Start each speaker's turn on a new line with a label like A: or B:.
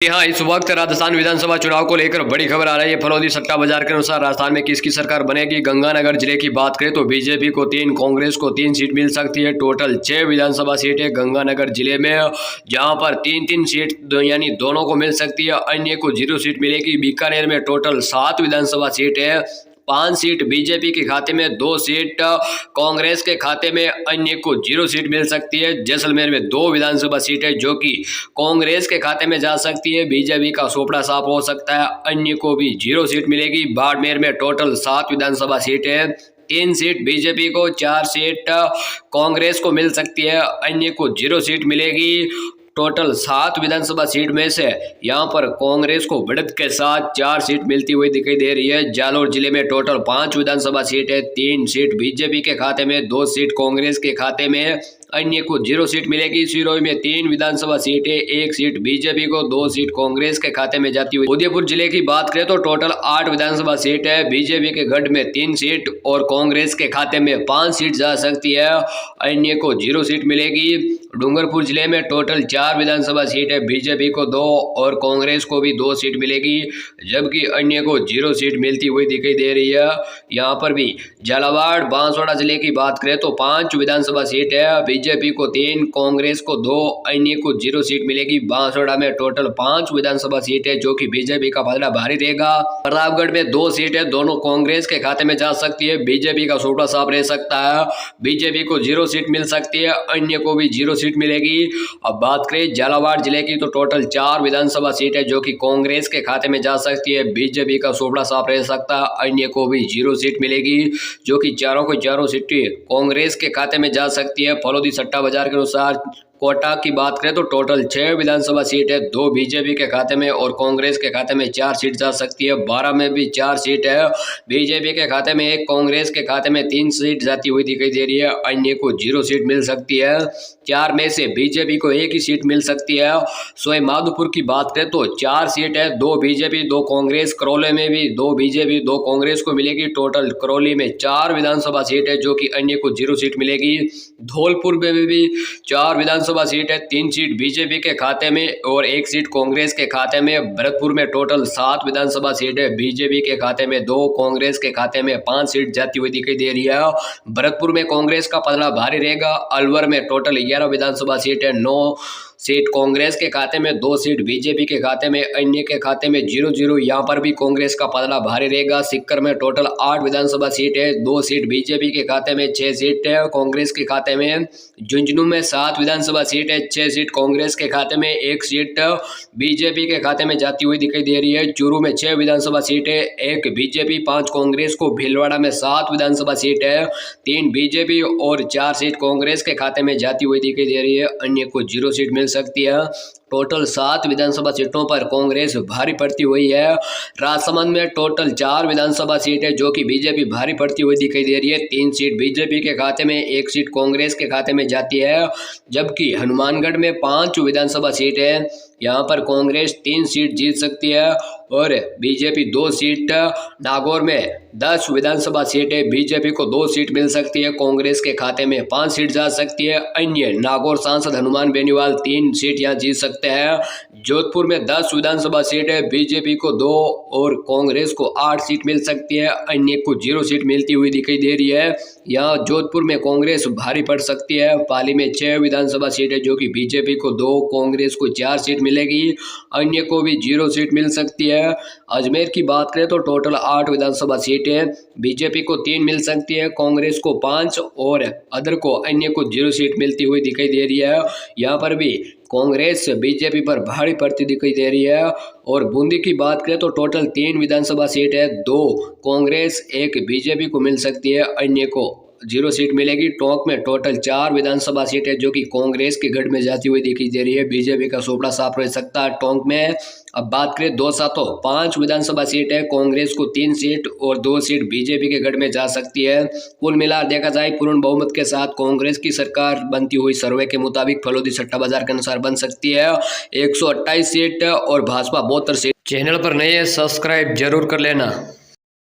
A: हाँ, इस वक्त राजस्थान विधानसभा चुनाव को लेकर बड़ी खबर आ रही है। फलौदी सट्टा बाजार के अनुसार राजस्थान में किसकी सरकार बनेगी। गंगानगर जिले की बात करें तो बीजेपी को 3, कांग्रेस को 3 सीट मिल सकती है। टोटल 6 विधानसभा सीटें गंगानगर जिले में, जहां पर 3-3 सीट यानी दोनों को मिल सकती है, अन्य को 0 सीट मिलेगी। बीकानेर में टोटल 7 विधानसभा सीट है, 5 सीट बीजेपी के खाते में, 2 सीट कांग्रेस के खाते में, अन्य को 0 सीट मिल सकती है। जैसलमेर में 2 विधानसभा सीटें जो कि कांग्रेस के खाते में जा सकती है, बीजेपी का सोपड़ा साफ हो सकता है, अन्य को भी 0 सीट मिलेगी। बाड़मेर में टोटल 7 विधानसभा सीटें, 3 सीट बीजेपी को, 4 सीट कांग्रेस को मिल सकती है, अन्य को 0 सीट मिलेगी। टोटल 7 विधानसभा सीट में से यहां पर कांग्रेस को बढ़त के साथ 4 सीट मिलती हुई दिखाई दे रही है। जालोर जिले में टोटल 5 विधानसभा सीट है, 3 सीट बीजेपी के खाते में, 2 सीट कांग्रेस के खाते में, अन्य को 0 सीट मिलेगी। सिरोही में 3 विधानसभा सीटें, 1 सीट बीजेपी को, 2 सीट कांग्रेस के खाते में जाती हुई। उदयपुर जिले की बात करें तो टोटल 8 विधानसभा सीट है, बीजेपी के गढ़ में 3 सीट और कांग्रेस के खाते में 5 सीट जा सकती है, अन्य को 0 सीट मिलेगी। डूंगरपुर जिले में टोटल 4 विधानसभा सीट है, बीजेपी को 2 और कांग्रेस को भी 2 सीट मिलेगी, जबकि अन्य को 0 सीट मिलती हुई दिखाई दे रही है। यहाँ पर भी झालावाड़ बांसवाड़ा जिले की बात करें तो 5 विधानसभा सीट है, बीजेपी को 3, कांग्रेस को 2, अन्य को 0 सीट मिलेगी। बांसवाड़ा में टोटल 5 विधानसभा सीट है, जो कि बीजेपी का पलड़ा भारी रहेगा। प्रतापगढ़ में 2 सीट है, दोनों कांग्रेस के खाते में जा सकती है, बीजेपी का सोपड़ा साफ रह सकता है, बीजेपी को 0 सीट मिल सकती है, अन्य को भी 0 सीट मिलेगी। अब बात करें झालावाड़ जिले की तो टोटल 4 विधानसभा सीट है, जो कि कांग्रेस के खाते में जा सकती है, बीजेपी का सोपड़ा साफ रह सकता है, अन्य को भी 0 सीट मिलेगी, जो कि चारों को चारों सीटें कांग्रेस के खाते में जा सकती है। फलौदी सट्टा बाजार के अनुसार कोटा की बात करें तो टोटल 6 विधानसभा सीट है, 2 बीजेपी के खाते में और कांग्रेस के खाते में 4 सीट जा सकती है। 12 में भी 4 सीट है, बीजेपी के खाते में 1, कांग्रेस के खाते में 3 सीट जाती हुई दिखाई दे रही है, अन्य को 0 सीट मिल सकती है। 4 में से बीजेपी को 1 ही सीट मिल सकती है। सोए माधोपुर की बात करें तो 4 सीट है, 2 बीजेपी 2 कांग्रेस, करौली में भी 2 बीजेपी 2 कांग्रेस को मिलेगी। टोटल करौली में 4 विधानसभा सीट है, जो कि अन्य को 0 सीट मिलेगी। धौलपुर में भी 4 विधानसभा सीट है, 3 सीट बीजेपी के खाते में और 1 सीट कांग्रेस के खाते में। भरतपुर में टोटल 7 विधानसभा सीट है, बीजेपी के खाते में 2, कांग्रेस के खाते में 5 सीट जाती हुई दिखाई दे रही है। भरतपुर में कांग्रेस का पलड़ा भारी रहेगा। अलवर में टोटल 11 विधानसभा सीट है, 9 सीट कांग्रेस के खाते में, 2 सीट बीजेपी के खाते में, अन्य के खाते में 0-0। यहाँ पर भी कांग्रेस का पलड़ा भारी रहेगा। सिक्कर में टोटल 8 विधानसभा सीट है, 2 सीट बीजेपी के खाते में, 6 सीट है कांग्रेस के खाते में। झुंझुनू में 7 विधानसभा सीट है, 6 सीट कांग्रेस के खाते में, 1 सीट बीजेपी के खाते में जाती हुई दिखाई दे रही है। चूरू में 6 विधानसभा सीट है, 1 बीजेपी 5 कांग्रेस को। भीलवाड़ा में 7 विधानसभा सीट है, 3 बीजेपी और 4 सीट कांग्रेस के खाते में जाती हुई दिखाई दे रही है, अन्य को 0 सीट मिल सकती है। टोटल 7 विधानसभा सीटों पर कांग्रेस भारी पड़ती हुई है। राजसमंद में टोटल 4 विधानसभा सीट है, जो कि बीजेपी भारी पड़ती हुई दिखाई दे रही है। 3 सीट बीजेपी के खाते में, 1 सीट कांग्रेस के खाते में जाती है, जबकि हनुमानगढ़ में 5 विधानसभा सीट है, यहाँ पर कांग्रेस 3 सीट जीत सकती है और बीजेपी 2 सीट। नागौर में 10 विधानसभा सीट है, बीजेपी को 2 सीट मिल सकती है, कांग्रेस के खाते में 5 सीट जा सकती है, अन्य नागौर सांसद हनुमान बेनीवाल 3 सीट यहाँ जीत सकते हैं। जोधपुर में 10 विधानसभा सीट है, बीजेपी को 2 और कांग्रेस को 8 सीट मिल सकती है, अन्य को 0 सीट मिलती हुई दिखाई दे रही है। यहाँ जोधपुर में कांग्रेस भारी पड़ सकती है। पाली में 6 विधानसभा सीट है, जो कि बीजेपी को 2, कांग्रेस को 4 सीट मिलेगी, अन्य को भी 0 सीट मिल सकती है। अजमेर की बात करें तो टोटल 8 विधानसभा सीट है, बीजेपी को 3 मिल सकती है, कांग्रेस को 5 और अदर को अन्य को 0 सीट मिलती हुई दिखाई दे रही है। यहाँ पर भी कांग्रेस बीजेपी पर भारी पड़ती दिखाई दे रही है। और बूंदी की बात करें तो टोटल 3 विधानसभा सीट है, 2 कांग्रेस 1 बीजेपी को मिल सकती है, अन्य को 0 सीट मिलेगी। टोंक में टोटल 4 विधानसभा सीट है, जो कि कांग्रेस के गढ़ में जाती हुई दिखाई दे रही है, बीजेपी का सोपड़ा साफ रह सकता है टोंक में। अब बात करें दौसा तो 5 विधानसभा सीट है, कांग्रेस को 3 सीट और 2 सीट बीजेपी के गढ़ में जा सकती है। कुल मिला देखा जाए पूर्ण बहुमत के साथ कांग्रेस की सरकार बनती हुई सर्वे के मुताबिक फलौदी सट्टा बाजार के अनुसार बन सकती है। 128 सीट और भाजपा 72 सीट। चैनल पर नए सब्सक्राइब जरूर कर लेना।